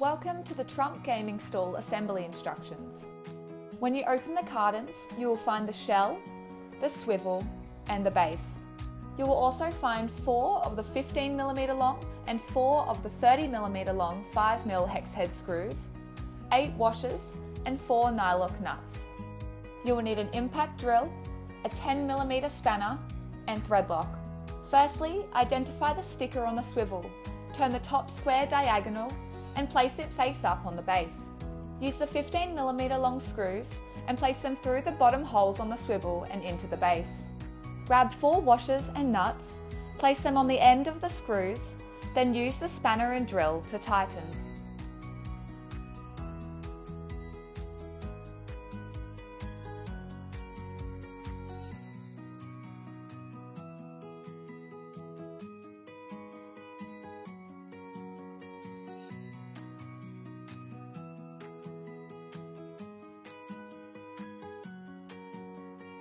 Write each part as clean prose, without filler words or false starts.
Welcome to the Trump Gaming Stall assembly instructions. When you open the cartons, you will find the shell, the swivel and the base. You will also find 4 of the 15mm long and 4 of the 30mm long 5mm hex head screws, 8 washers and 4 nylock nuts. You will need an impact drill, a 10mm spanner and thread lock. Firstly, identify the sticker on the swivel, turn the top square diagonal and place it face up on the base. Use the 15mm long screws and place them through the bottom holes on the swivel and into the base. Grab 4 washers and nuts, place them on the end of the screws, then use the spanner and drill to tighten.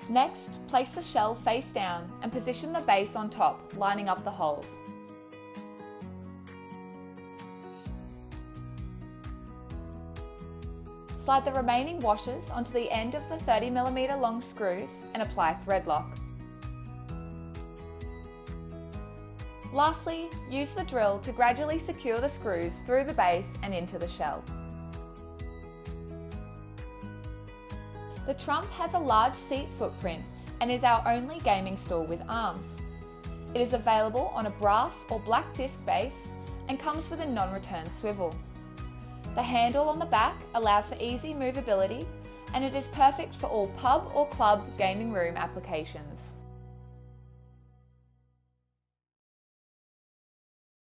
Next, place the shell face down and position the base on top, lining up the holes. Slide the remaining washers onto the end of the 30mm long screws and apply thread lock. Lastly, use the drill to gradually secure the screws through the base and into the shell. The Trump has a large seat footprint and is our only gaming stall with arms. It is available on a brass or black disc base and comes with a non-return swivel. The handle on the back allows for easy movability and it is perfect for all pub or club gaming room applications.